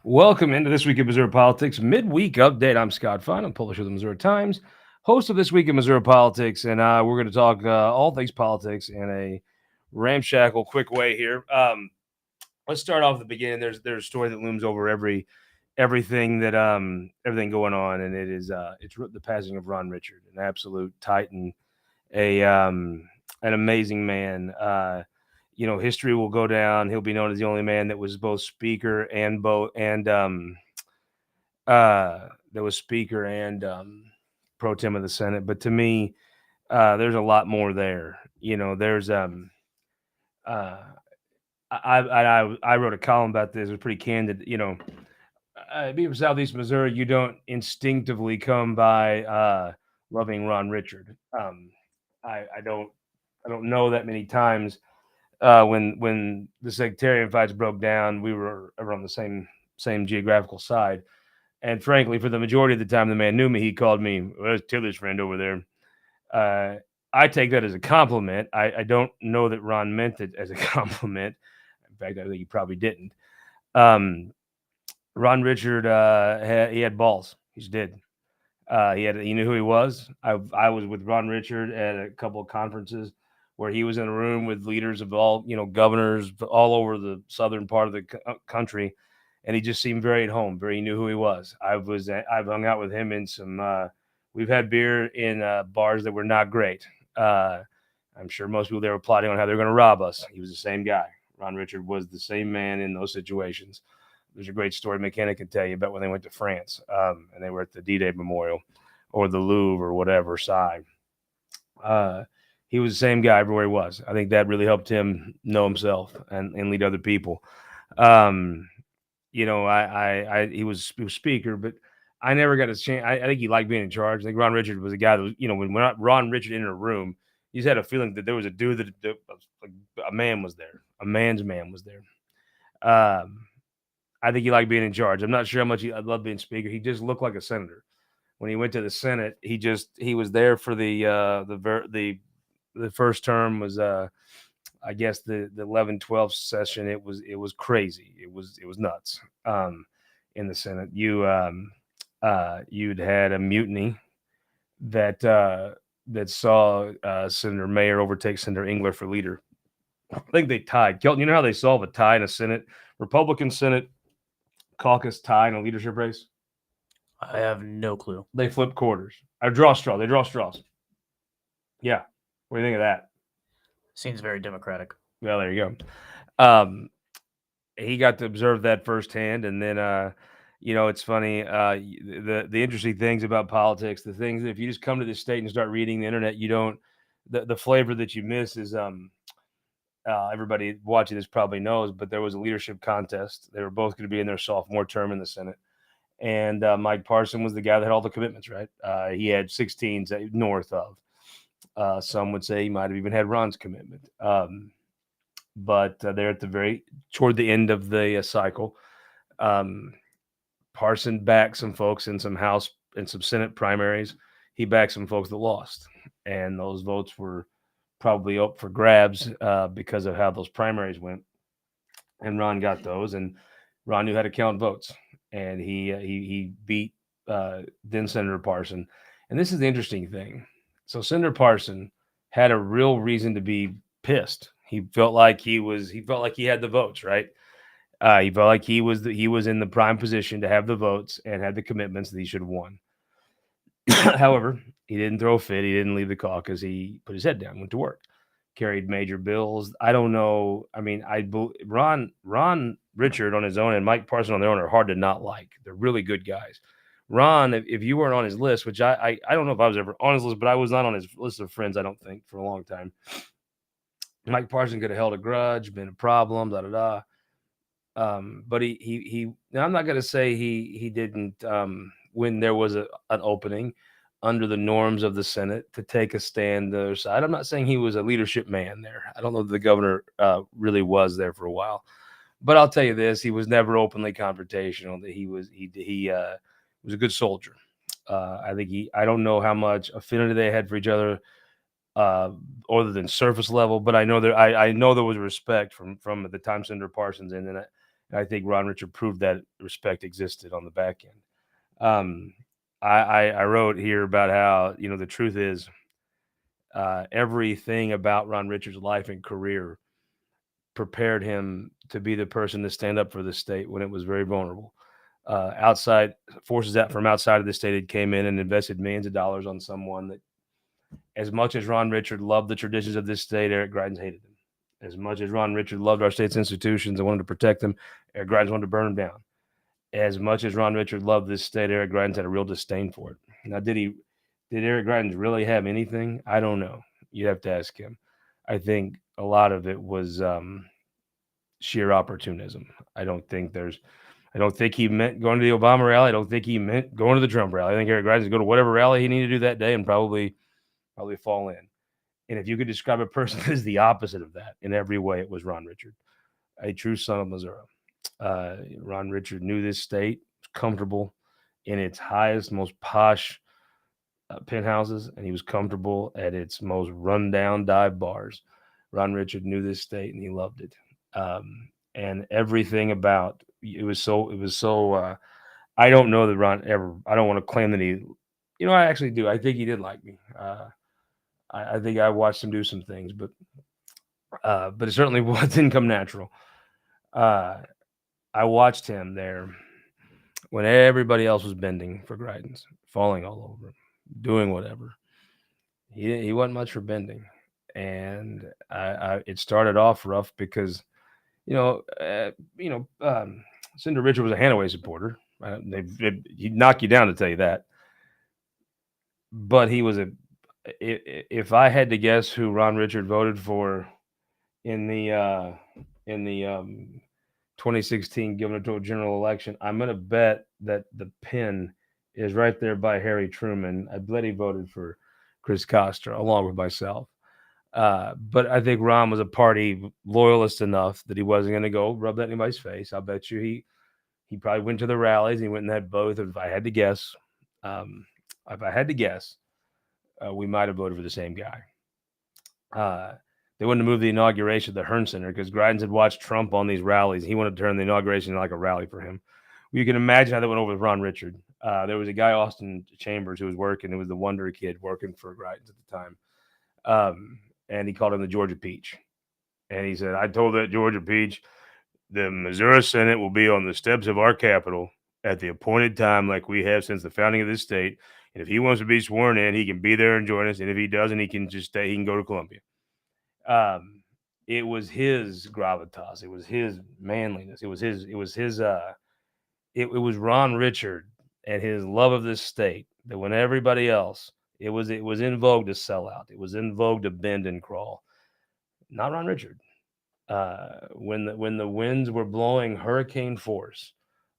Welcome into This Week in Missouri Politics Midweek Update. I'm Scott Faughn. I'm publisher of the Missouri Times, host of This Week in Missouri Politics, and we're going to talk all things politics in a ramshackle, quick way here. Let's start off at the beginning. There's a story that looms over everything going on, and it's the passing of Ron Richard, an absolute titan, a an amazing man. History will go down. He'll be known as the only man that was both speaker and that was speaker and pro tem of the Senate. But to me, there's a lot more there. There's uh, I wrote a column about this. It was pretty candid. Being from Southeast Missouri, you don't instinctively come by loving Ron Richard. I don't know that many times when the sectarian fights broke down, we were around the same geographical side. And frankly, for the majority of the time the man knew me, he called me, well, there's Tilly's friend over there. I take that as a compliment. I don't know that Ron meant it as a compliment. In fact, I think he probably didn't. Ron Richard, he had balls. He's dead. He knew who he was. I was with Ron Richard at a couple of conferences where he was in a room with leaders of all, governors all over the southern part of the country, and he just seemed very at home. He knew who he was. I've hung out with him in some. We've had beer in bars that were not great. I'm sure most people there were plotting on how they're going to rob us. He was the same guy. Ron Richard was the same man in those situations. There's a great story McKenna can tell you about when they went to France and they were at the D-Day Memorial or the Louvre or whatever side. He was the same guy everywhere he was. I think that really helped him know himself and lead other people. He was speaker, but I never got a chance. I think he liked being in charge. I think Ron Richard was a guy that was, when Ron Richard entered a room, you just had a feeling that there was a dude that like a man was there. A man's man was there. I think he liked being in charge. I'm not sure how much I loved being speaker. He just looked like a senator. When he went to the Senate, he was there for the first term was I guess the 11-12 session. It was crazy. It was nuts. In the Senate, you'd had a mutiny that saw Senator Mayer overtake Senator Engler for leader. I think they tied. Kelton, you know how they solve a tie in a Senate, Republican Senate caucus tie in a leadership race? I have no clue. They flip quarters. They draw straws. Yeah. What do you think of that? Seems very democratic. Well, there you go. He got to observe that firsthand, and then it's funny. The interesting things about politics, the things that if you just come to this state and start reading the internet, you don't. The flavor that you miss is everybody watching this probably knows, but there was a leadership contest. They were both going to be in their sophomore term in the Senate. And Mike Parson was the guy that had all the commitments, right? He had 16 north of. Some would say he might have even had Ron's commitment. But they're toward the end of the cycle. Parson backed some folks in some House and some Senate primaries. He backed some folks that lost. And those votes were probably up for grabs because of how those primaries went. And Ron got those. And Ron knew how to count votes. And he beat then Senator Parson. And this is the interesting thing. So Senator Parson had a real reason to be pissed. He felt like he had the votes, right? He felt like he was in the prime position to have the votes and had the commitments that he should have won. However, he didn't throw a fit. He didn't leave the caucus. He put his head down, went to work, carried major bills. I don't know. I mean, Ron Richard on his own and Mike Parson on their own are hard to not like. They're really good guys. Ron, if you weren't on his list, which I don't know if I was ever on his list, but I was not on his list of friends, I don't think, for a long time. Mike Parson could have held a grudge, been a problem, but he now I'm not going to say he didn't when there was an opening under the norms of the Senate to take a stand the other side. I'm not saying he was a leadership man there. I don't know that the governor really was there for a while, but I'll tell you this: he was never openly confrontational. That he was a good soldier. I don't know how much affinity they had for each other, other than surface level, but I know there was respect from the time Senator Parsons in, And I think Ron Richard proved that respect existed on the back end. Um, I wrote here about how, the truth is, everything about Ron Richard's life and career prepared him to be the person to stand up for the state when it was very vulnerable. Outside forces that from outside of the state had came in and invested millions of dollars on someone that, as much as Ron Richard loved the traditions of this state, Eric Greitens hated them. As much as Ron Richard loved our state's institutions and wanted to protect them, Eric Greitens wanted to burn them down. As much as Ron Richard loved this state, Eric Greitens had a real disdain for it. Now, did Eric Greitens really have anything? I don't know. You'd have to ask him. I think a lot of it was sheer opportunism. I don't think he meant going to the Obama rally. I don't think he meant going to the Trump rally. I think Eric Greitens would go to whatever rally he needed to do that day and probably fall in. And if you could describe a person that is the opposite of that in every way, it was Ron Richard, a true son of Missouri. Ron Richard knew this state, was comfortable in its highest, most posh penthouses, and he was comfortable at its most rundown dive bars. Ron Richard knew this state, and he loved it. And everything about it was so. I don't know that Ron ever. I don't want to claim that he. I actually do. I think he did like me. I think I watched him do some things, but it certainly didn't come natural. I watched him there when everybody else was bending for Greitens, falling all over him, doing whatever. He wasn't much for bending, and it started off rough because Senator Richard was a Hanaway supporter. He'd knock you down to tell you that, but he was if I had to guess who Ron Richard voted for in the 2016 gubernatorial general election, I'm going to bet that the pin is right there by Harry Truman. I bet he voted for Chris Koster along with myself. But I think Ron was a party loyalist enough that he wasn't going to go rub that in anybody's face. I'll bet you he probably went to the rallies. And he went and had both. If I had to guess, we might have voted for the same guy. They wouldn't have moved the inauguration to the Hearn Center because Greitens had watched Trump on these rallies. He wanted to turn the inauguration into like a rally for him. You can imagine how that went over with Ron Richard. There was a guy, Austin Chambers, who was working. It was the Wonder Kid working for Greitens at the time. And he called him the Georgia Peach. And he said, I told that Georgia Peach, the Missouri Senate will be on the steps of our Capitol at the appointed time like we have since the founding of this state. And if he wants to be sworn in, he can be there and join us. And if he doesn't, he can just stay. He can go to Columbia. It was his gravitas. It was his manliness. It was Ron Richard and his love of this state that when everybody else, it was in vogue to sell out. It was in vogue to bend and crawl. Not Ron Richard. When the winds were blowing hurricane force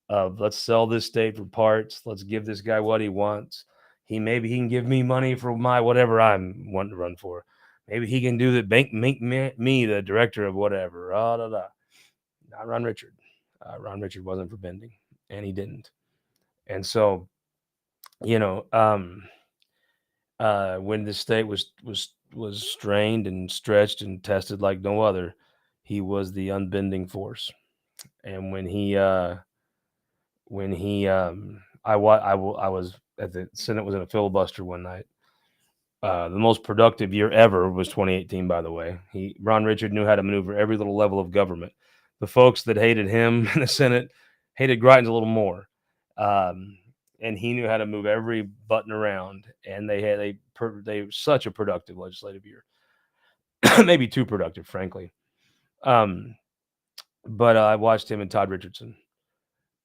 of let's sell this state for parts, let's give this guy what he wants. Maybe he can give me money for my whatever I'm wanting to run for. Maybe he can do that. Make me the director of whatever. Not Ron Richard. Ron Richard wasn't for bending, and he didn't. And so, when the state was strained and stretched and tested like no other, he was the unbending force. And I was at the Senate was in a filibuster one night. The most productive year ever was 2018, by the way. Ron Richard knew how to maneuver every little level of government. The folks that hated him in the Senate hated Greitens a little more. And he knew how to move every button around. And they were such a productive legislative year. Maybe too productive, frankly. But I watched him and Todd Richardson.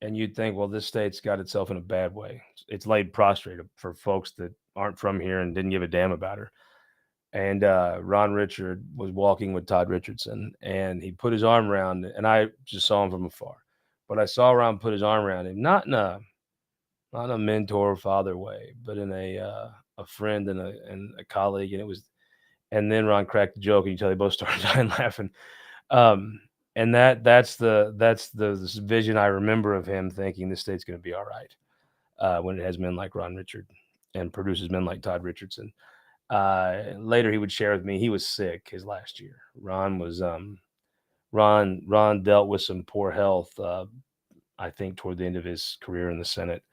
And you'd think, well, this state's got itself in a bad way. It's laid prostrate for folks that aren't from here and didn't give a damn about her. And Ron Richard was walking with Todd Richardson, and he put his arm around it, and I just saw him from afar. But I saw Ron put his arm around him, not in a mentor father way, but in a friend and a colleague. And then Ron cracked the joke, and you tell they both started dying laughing. And that's the vision I remember of him thinking this state's going to be all right when it has men like Ron Richard and produces men like Todd Richardson. Later, he would share with me he was sick his last year. Ron was Ron dealt with some poor health, I think, toward the end of his career in the Senate.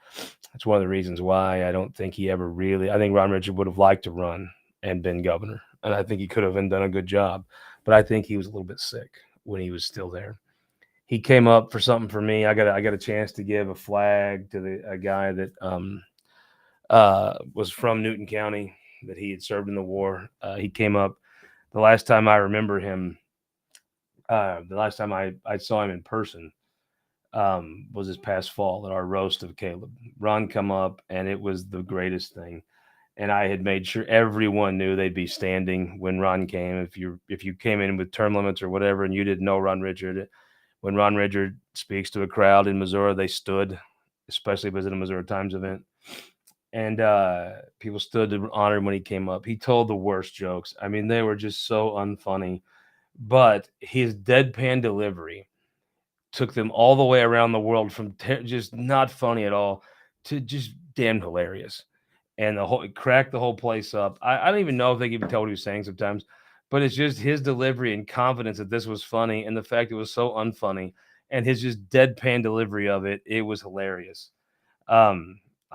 That's one of the reasons why I don't think he ever really. I think Ron Richard would have liked to run and been governor, and I think he could have and done a good job. But I think he was a little bit sick when he was still there. He came up for something for me. I got a chance to give a flag to a guy that was from Newton County, that he had served in the war. He came up the last time I remember him. The last time I saw him in person was this past fall at our roast of Caleb. Ron come up, and it was the greatest thing. And I had made sure everyone knew they'd be standing when Ron came. If you came in with term limits or whatever, and you didn't know Ron Richard, when Ron Richard speaks to a crowd in Missouri, they stood, especially if it was at a Missouri Times event. And people stood to honor him when he came up. He told the worst jokes. I mean, they were just so unfunny. But his deadpan delivery took them all the way around the world from just not funny at all to just damn hilarious. And it cracked the whole place up. I don't even know if they could even tell what he was saying sometimes, but it's just his delivery and confidence that this was funny, and the fact it was so unfunny, and his just deadpan delivery of it. It was hilarious. I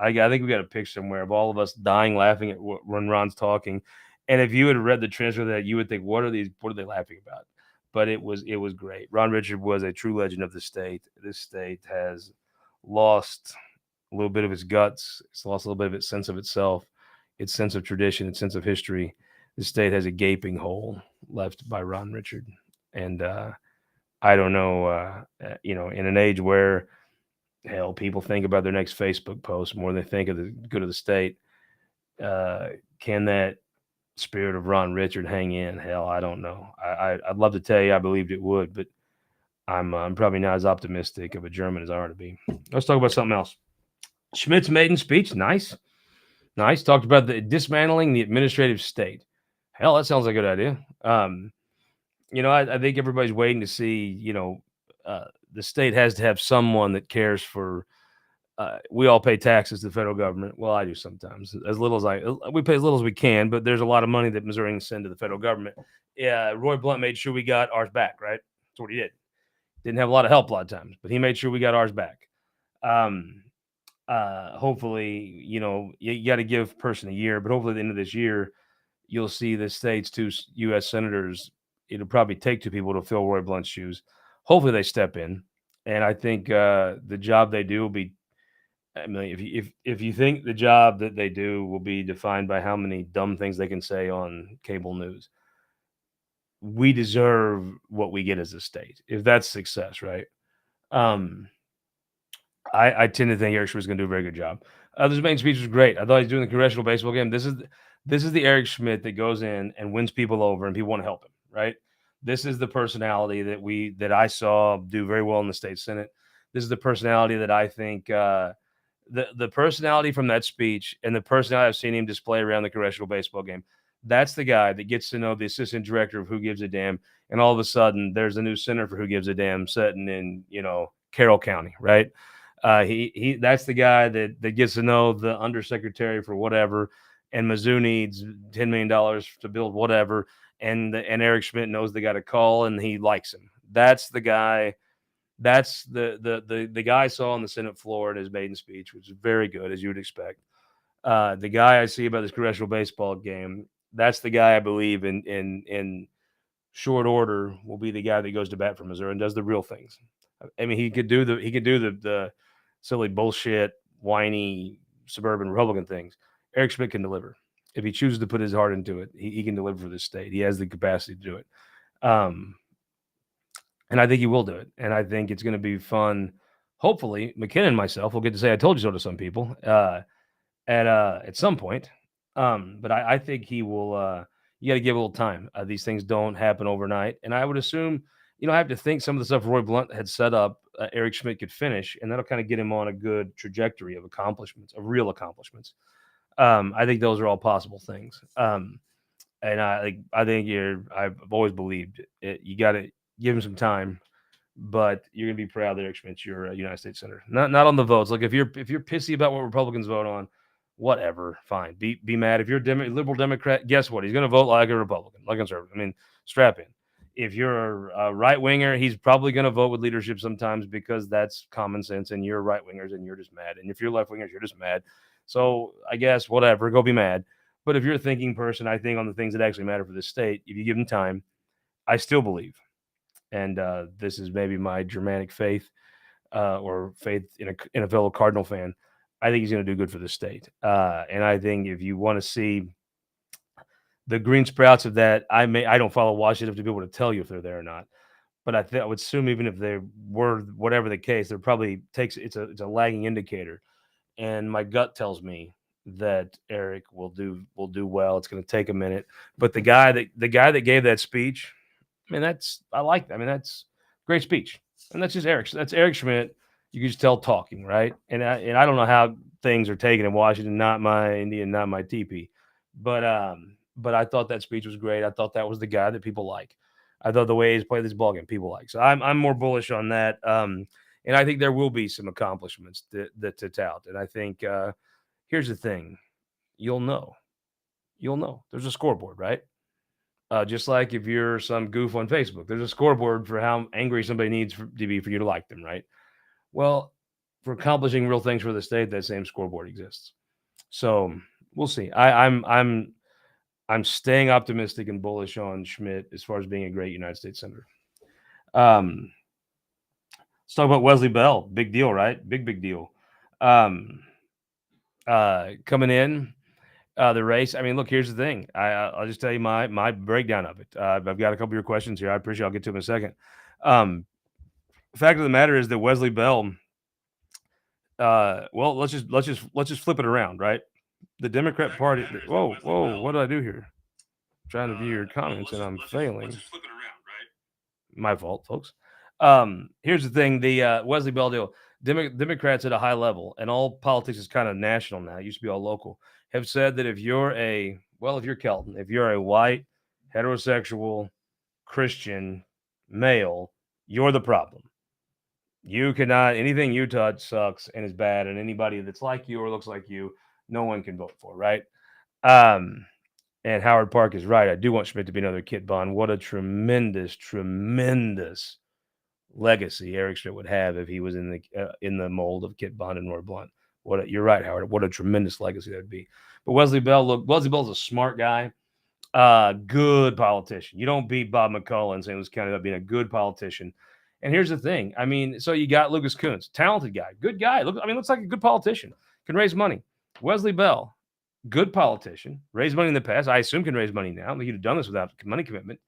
think we got a picture somewhere of all of us dying laughing at when Ron's talking. And if you had read the transcript of that, you would think, what are they laughing about? But it was great. Ron Richard was a true legend of the state. This state has lost a little bit of its guts. It's lost a little bit of its sense of itself, its sense of tradition, its sense of history. The state has a gaping hole left by Ron Richard. And I don't know, in an age where, hell, people think about their next Facebook post more than they think of the good of the state. Can that spirit of Ron Richard hang in? Hell, I don't know. I'd love to tell you I believed it would, but I'm probably not as optimistic of a German as I are to be. Let's talk about something else. Schmidt's maiden speech, nice. Talked about the dismantling the administrative state. Hell, that sounds like a good idea. I think everybody's waiting to see. The state has to have someone that cares for. We all pay taxes to the federal government. Well, I do sometimes, as little as we pay as little as we can, but there's a lot of money that Missourians send to the federal government. Yeah, Roy Blunt made sure we got ours back, right? That's what he did. Didn't have a lot of help a lot of times, but he made sure we got ours back. Hopefully, you got to give a person a year, but hopefully at the end of this year, you'll see the state's 2 U.S. senators. It'll probably take 2 people to fill Roy Blunt's shoes. Hopefully they step in. And I think the job they do will be, I mean, if you think the job that they do will be defined by how many dumb things they can say on cable news, we deserve what we get as a state, if that's success, right? I tend to think Eric Schmidt was going to do a very good job. This main speech was great. I thought he was doing the congressional baseball game. This is the Eric Schmidt that goes in and wins people over, and people want to help him, right? This is the personality that I saw do very well in the state Senate. This is the personality that I think the personality from that speech and the personality I've seen him display around the congressional baseball game. That's the guy that gets to know the assistant director of Who Gives a Damn, and all of a sudden there's a new center for Who Gives a Damn sitting in Carroll County, right? He that's the guy that gets to know the undersecretary for whatever, and Mizzou needs $10 million to build whatever, and Eric Schmidt knows they got to call, and he likes him. That's the guy. That's the guy I saw on the Senate floor in his maiden speech, which is very good, as you would expect. The guy I see about this congressional baseball game, that's the guy I believe in short order will be the guy that goes to bat for Missouri and does the real things. I mean, he could do the silly bullshit, whiny suburban Republican things. Eric Schmidt can deliver. If he chooses to put his heart into it, he can deliver for this state. He has the capacity to do it. And I think he will do it. And I think it's going to be fun. Hopefully, McKinnon and myself will get to say I told you so to some people at some point. But I think he will. You got to give a little time. These things don't happen overnight. And I would assume, I have to think some of the stuff Roy Blunt had set up, Eric Schmidt could finish, and that'll kind of get him on a good trajectory of accomplishments, of real accomplishments. I think those are all possible things. And I think I've always believed it. You got to give him some time, but you're gonna be proud that Eric Schmidt, you're a United States Senator. Not on the votes. Like if you're pissy about what Republicans vote on, whatever, fine. Be mad. If you're a liberal Democrat, guess what? He's gonna vote like a Republican, like a conservative. I mean, strap in. If you're a right winger, he's probably going to vote with leadership sometimes because that's common sense. And you're right wingers and you're just mad. And if you're left wingers, you're just mad. So I guess whatever, go be mad. But if you're a thinking person, I think on the things that actually matter for the state, if you give them time, I still believe. And this is maybe my Germanic faith or faith in a fellow Cardinal fan. I think he's going to do good for the state. And I think if you want to see the green sprouts of that, I don't follow Washington to be able to tell you if they're there or not. But I would assume even if they were, whatever the case, they're probably it's a lagging indicator. And my gut tells me that Eric will do well. It's going to take a minute, but the guy that gave that speech, I mean, that's a great speech, and that's just Eric. That's Eric Schmidt. You can just tell talking, right? And I don't know how things are taken in Washington. Not my Indian, not my TP, but I thought that speech was great. I thought that was the guy that people like. I thought the way he's played this ball game, people like. So I'm more bullish on that. And I think there will be some accomplishments to tout. And I think here's the thing: you'll know. There's a scoreboard, right? Just like if you're some goof on Facebook, there's a scoreboard for how angry somebody needs to be for you to like them, right? Well, for accomplishing real things for the state, that same scoreboard exists. So we'll see. I'm staying optimistic and bullish on Schmidt as far as being a great United States senator. Let's talk about Wesley Bell. Big deal, right? Big deal. Coming in. The race. I mean, look, here's the thing. I'll just tell you my breakdown of it. I've got a couple of your questions here. I appreciate. I'll get to them in a second. Fact of the matter is that Wesley Bell. Well, let's just flip it around, right? The Democrat Party. Whoa! What did I do here? I'm trying to view your comments and I'm failing. My fault, folks. Here's the thing: the Wesley Bell deal. Democrats at a high level, and all politics is kind of national now. It used to be all local. Have said that if you're Kelton, if you're a white, heterosexual, Christian male, you're the problem. You cannot, anything you touch sucks and is bad, and anybody that's like you or looks like you, no one can vote for, right? And Howard Park is right. I do want Schmidt to be another Kit Bond. What a tremendous legacy Eric Schmidt would have if he was in the mold of Kit Bond and Roy Blunt. You're right, Howard. What a tremendous legacy that'd be. But Wesley Bell's a smart guy, good politician. You don't beat Bob McCullough in St. Louis County about being a good politician. And here's the thing. I mean, so you got Lucas Kunz, talented guy, good guy. Looks like a good politician. Can raise money. Wesley Bell, good politician, raised money in the past. I assume can raise money now. He'd have done this without money commitment.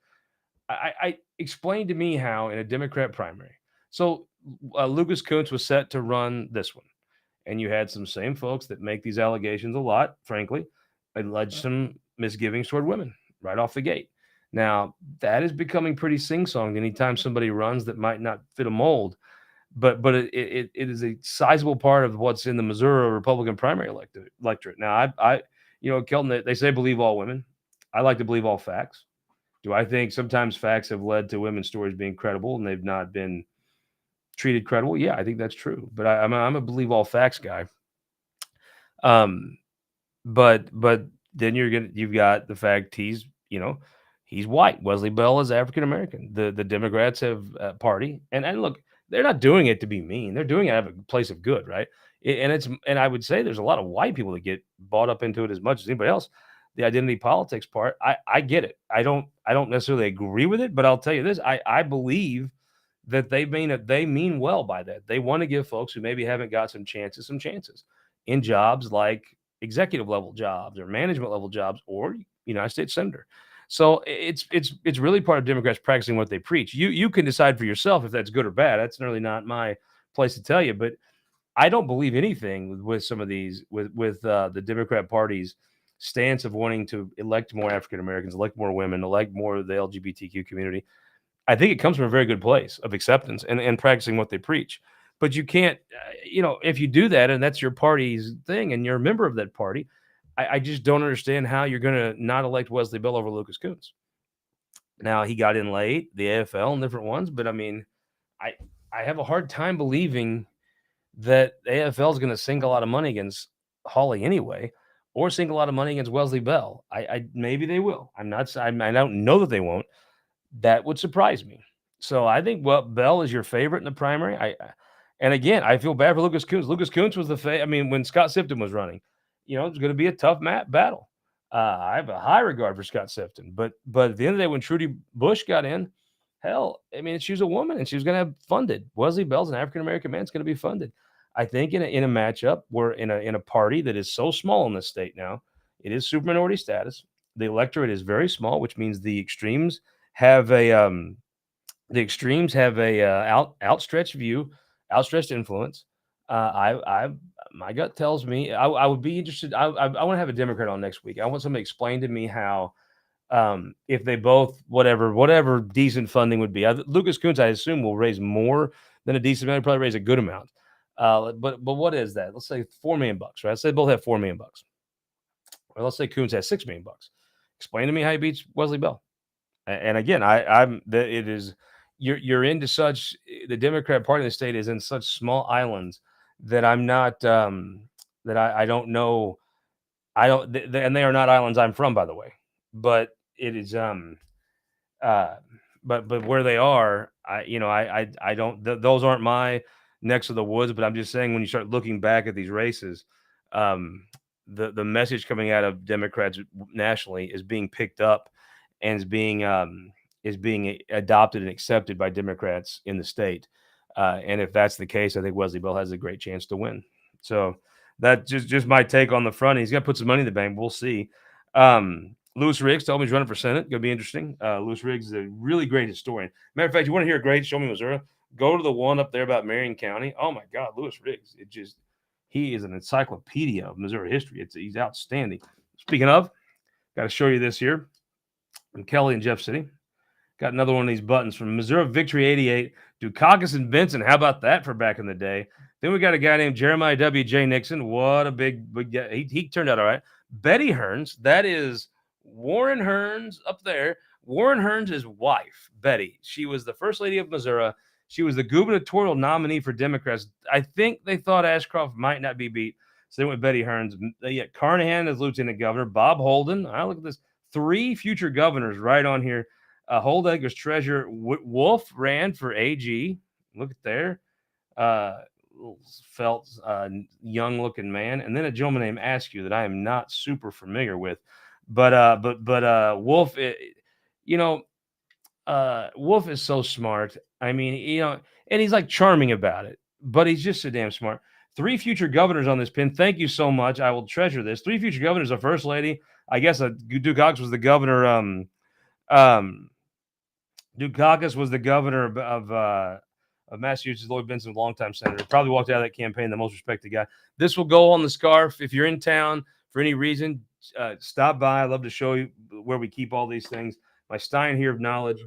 I explained to me how in a Democrat primary. So Lucas Kunz was set to run this one. And you had some same folks that make these allegations a lot, frankly, alleged some misgivings toward women right off the gate. Now, that is becoming pretty sing-songed anytime somebody runs that might not fit a mold. But it is a sizable part of what's in the Missouri Republican primary electorate. Now, Kelton, they say believe all women. I like to believe all facts. Do I think sometimes facts have led to women's stories being credible and they've not been treated credible? Yeah, I think that's true. But I'm a believe all facts guy. But then you've got the fact he's white. Wesley Bell is African American. The Democrats have a party, and look, they're not doing it to be mean. They're doing it out of a place of good, right? And I would say there's a lot of white people that get bought up into it as much as anybody else. The identity politics part, I get it. I don't necessarily agree with it, but I'll tell you this: I believe that they mean well by that. They want to give folks who maybe haven't got some chances in jobs like executive level jobs or management level jobs or United States senator. So it's really part of Democrats practicing what they preach. You can decide for yourself if that's good or bad. That's really not my place to tell you. But I don't believe anything with some of these with the Democrat Party's stance of wanting to elect more African Americans, elect more women, elect more of the LGBTQ community. I think it comes from a very good place of acceptance and practicing what they preach. But you can't, if you do that and that's your party's thing and you're a member of that party, I just don't understand how you're going to not elect Wesley Bell over Lucas Kunz. Now, he got in late, the AFL and different ones, but I mean, I have a hard time believing that the AFL is going to sink a lot of money against Hawley anyway, or sink a lot of money against Wesley Bell. Maybe they will. I don't know that they won't. That would surprise me. So I think Bell is your favorite in the primary. And again, I feel bad for Lucas Coons. Lucas Coons was when Scott Sifton was running, it's going to be a tough battle. I have a high regard for Scott Sifton, but at the end of the day, when Trudy Bush got in, hell, I mean, she was a woman and she was going to have funded. Wesley Bell's an African American man. It's going to be funded. I think in a matchup where in a party that is so small in this state now, it is super minority status. The electorate is very small, which means the extremes have outstretched view, outstretched influence. My gut tells me I would be interested. I want to have a Democrat on next week. I want somebody to explain to me how if they both whatever decent funding would be. Lucas Coons, I assume, will raise more than a decent amount. He'll probably raise a good amount. But what is that? Let's say $4 million, right? Let's say both have $4 million. Well, let's say Coons has $6 million. Explain to me how he beats Wesley Bell. And again, it is you're into such the Democrat Party in the state is in such small islands that I'm not that I don't know. I don't and they are not islands I'm from, by the way. But it is uh but where they are, I don't those aren't my necks of the woods, but I'm just saying when you start looking back at these races, the message coming out of Democrats nationally is being picked up and is being adopted and accepted by Democrats in the state. And if that's the case, I think Wesley Bell has a great chance to win. So that's just my take on the front. He's got to put some money in the bank. We'll see. Louis Riggs told me he's running for Senate. Going to be interesting. Louis Riggs is a really great historian. Matter of fact, you want to hear a great Show Me Missouri? Go to the one up there about Marion County. Oh my God, Louis Riggs! He is an encyclopedia of Missouri history. He's outstanding. Speaking of, got to show you this here from Kelly and Jeff City. Got another one of these buttons from Missouri Victory 88. Dukakis and Benson. How about that for back in the day? Then we got a guy named Jeremiah W.J. Nixon. What a big guy. He turned out all right. Betty Hearns. That is Warren Hearns up there. Warren Hearns' wife, Betty. She was the first lady of Missouri. She was the gubernatorial nominee for Democrats. I think they thought Ashcroft might not be beat. So they went with Betty Hearns. They got Carnahan as lieutenant governor. Bob Holden. I look at this. 3 future governors right on here. Holdegg was treasurer. Wolf ran for AG. Look at there. Felt young looking man. And then a gentleman named Askew that I am not super familiar with. But Wolf, Wolf is so smart. I mean, and he's like charming about it, but he's just so damn smart. 3 future governors on this pin. Thank you so much. I will treasure this. 3 future governors. A first lady. I guess Dukakis was the governor. Dukakis was the governor of Massachusetts. Lloyd Benson, longtime senator. Probably walked out of that campaign, the most respected guy. This will go on the scarf. If you're in town for any reason, stop by. I'd love to show you where we keep all these things. My Stein here of knowledge.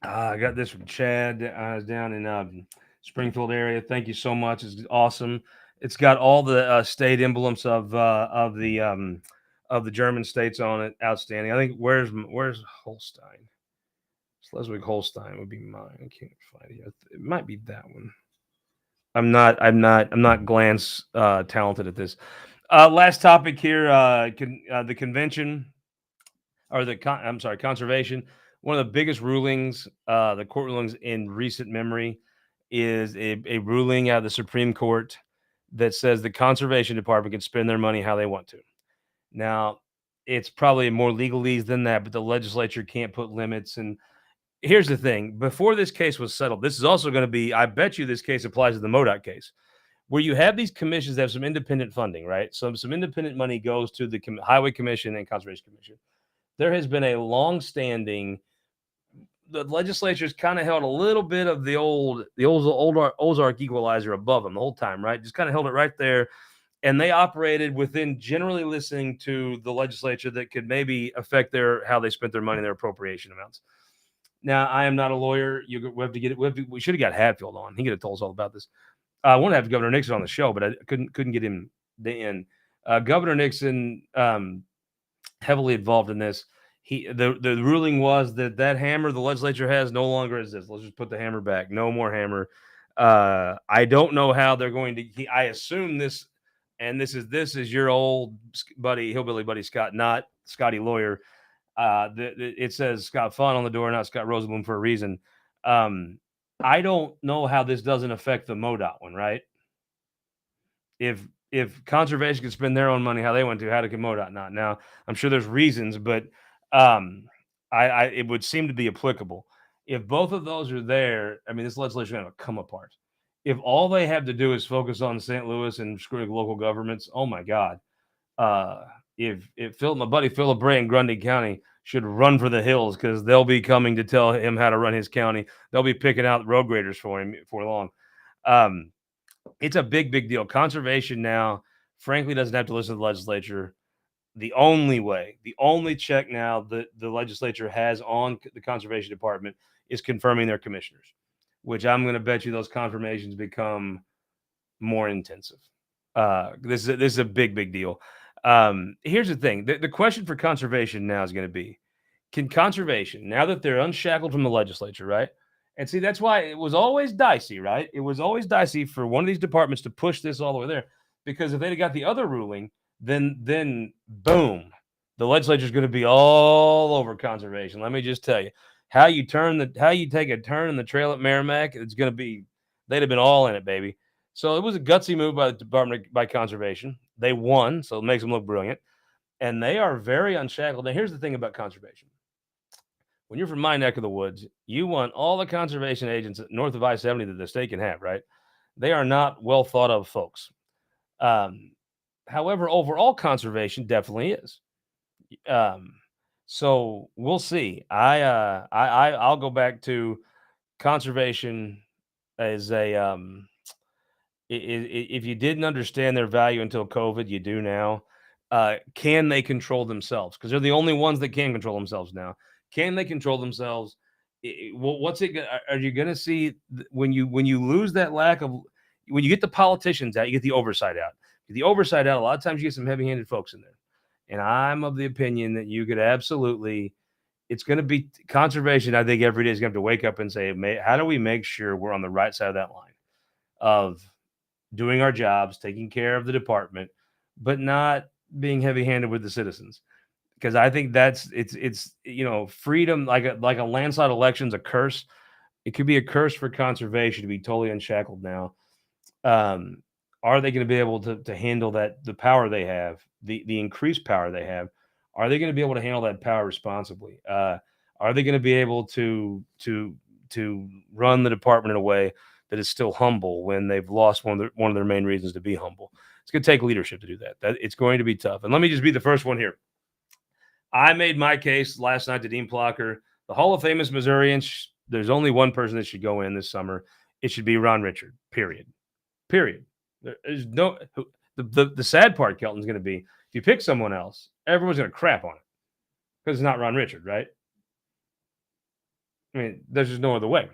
I got this from Chad. I was down in Springfield area. Thank you so much. It's awesome. It's got all the state emblems of the German states on it. Outstanding. I think where's Holstein? Schleswig-Holstein would be mine. I can't find it. It might be that one. I'm not glance talented at this. Last topic here. The convention or conservation. One of the biggest rulings, the court rulings in recent memory, is a ruling out of the Supreme Court that says the Conservation Department can spend their money how they want to. Now, it's probably more legalese than that, but the legislature can't put limits. And here's the thing. Before this case was settled, this is also going to be, I bet you this case applies to the MODOT case, where you have these commissions that have some independent funding, right? So some independent money goes to the Highway Commission and Conservation Commission. There has been a long-standing, the legislature's kind of held a little bit of the old Ozark equalizer above them the whole time, right? Just kind of held it right there. And they operated within generally listening to the legislature that could maybe affect how they spent their money, their appropriation amounts. Now, I am not a lawyer. We should have got Hatfield on. He could have told us all about this. I want to have Governor Nixon on the show, but I couldn't get him in. Governor Nixon, heavily involved in this. The ruling was that hammer the legislature has no longer exists. Let's just put the hammer back. No more hammer. I don't know how they're going to. I assume this, and this is your old buddy, hillbilly buddy Scott, not Scotty Lawyer. It says Scott Faughn on the door, not Scott Rosenblum, for a reason. I don't know how this doesn't affect the MoDOT one, right? If conservation could spend their own money how they want to, how could MoDOT not? Now, I'm sure there's reasons, but it would seem to be applicable. If both of those are there, I mean, this legislation is going to come apart. If all they have to do is focus on St. Louis and screwing local governments, oh my God. If my buddy Philip Bray in Grundy County should run for the hills because they'll be coming to tell him how to run his county. They'll be picking out road graders for him before long. It's a big deal. Conservation now, frankly, doesn't have to listen to the legislature. The only check now that the legislature has on the conservation department is confirming their commissioners, which I'm going to bet you those confirmations become more intensive. This is a big deal. Here's the thing. The question for conservation now is going to be, can conservation, now that they're unshackled from the legislature, right? And see, that's why it was always dicey, right? It was always dicey for one of these departments to push this all the way there, because if they'd have got the other ruling, then boom, the legislature is going to be all over conservation. Let me just tell you, how you take a turn in the trail at Merrimack, it's going to be, they'd have been all in it, baby. So it was a gutsy move by the department, by conservation. They won, so it makes them look brilliant. And they are very unshackled. Now, here's the thing about conservation. When you're from my neck of the woods, you want all the conservation agents north of I-70 that the state can have, right? They are not well thought of folks. However, overall conservation definitely is. So we'll see. I'll go back to conservation as a if you didn't understand their value until COVID, you do now. Can they control themselves? Because they're the only ones that can control themselves now. Can they control themselves? What's it? Are you going to see when you lose that lack of, when you get the politicians out, you get the oversight out. Get the oversight out. A lot of times you get some heavy-handed folks in there, and I'm of the opinion that you could absolutely. It's going to be conservation. I think every day is going to have to wake up and say, how do we make sure we're on the right side of that line of doing our jobs, taking care of the department, but not being heavy-handed with the citizens. Because I think it's freedom, like a landslide election's a curse. It could be a curse for conservation to be totally unshackled now. Are they going to be able to handle that, the power they have, the increased power they have? Are they going to be able to handle that power responsibly? Are they going to be able to run the department in a way that is still humble when they've lost one of their main reasons to be humble? It's going to take leadership to do that. It's going to be tough. And let me just be the first one here. I made my case last night to Dean Plocker. The Hall of Famous Missourians, there's only one person that should go in this summer. It should be Ron Richard, period. There's no, the sad part, Kelton's going to be, if you pick someone else, everyone's going to crap on it because it's not Ron Richard, right? I mean, there's just no other way.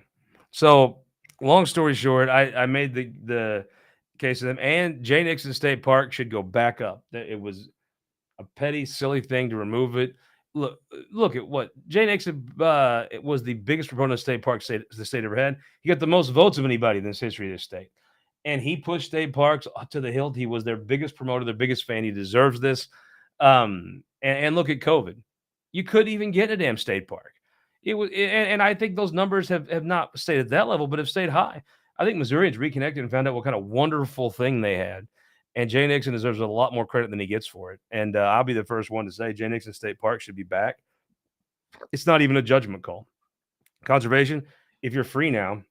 So, long story short, I made the case of them, and Jay Nixon State Park should go back up. It was a petty, silly thing to remove it. Look at what Jay Nixon it was the biggest proponent of state parks the state ever had. He got the most votes of anybody in this history of this state. And he pushed state parks to the hilt. He was their biggest promoter, their biggest fan. He deserves this. And look at COVID. You couldn't even get a damn state park. It was, and I think those numbers have not stayed at that level, but have stayed high. I think Missourians reconnected and found out what kind of wonderful thing they had. And Jay Nixon deserves a lot more credit than he gets for it. And I'll be the first one to say Jay Nixon State Park should be back. It's not even a judgment call. Conservation, if you're free now,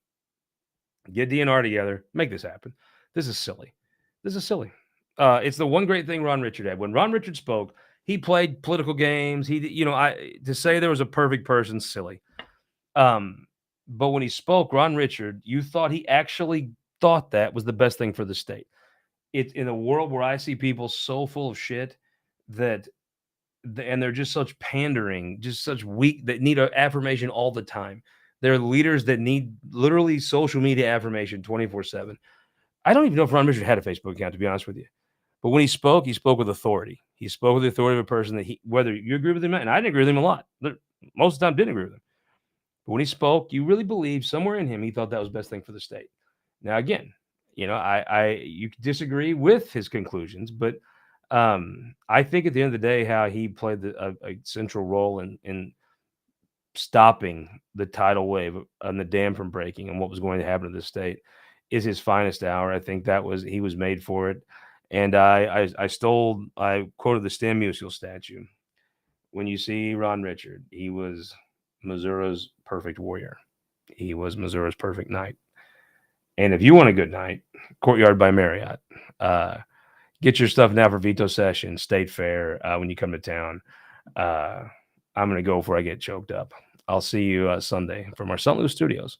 get DNR together, make this happen. This is silly. It's the one great thing Ron Richard had. When Ron Richard spoke, he played political games. To say there was a perfect person, silly. But when he spoke, Ron Richard, you thought he actually thought that was the best thing for the state. It's in a world where I see people so full of shit and they're just such pandering, just such weak, that need affirmation all the time. They're leaders that need literally social media affirmation 24/7. I don't even know if Ron Richard had a Facebook account, to be honest with you. But when he spoke with authority. He spoke with the authority of a person that whether you agree with him, and I didn't agree with him a lot. Most of the time, didn't agree with him. But when he spoke, you really believe somewhere in him he thought that was the best thing for the state. Now, again, you could disagree with his conclusions, but I think at the end of the day, how he played a central role in stopping the tidal wave and the dam from breaking and what was going to happen to the state is his finest hour. I think he was made for it. And I quoted the Stan Musial statue. When you see Ron Richard, he was Missouri's perfect warrior. He was Missouri's perfect knight. And if you want a good night, Courtyard by Marriott. Get your stuff now for Veto Session, State Fair, when you come to town. I'm going to go before I get choked up. I'll see you Sunday from our St. Louis studios.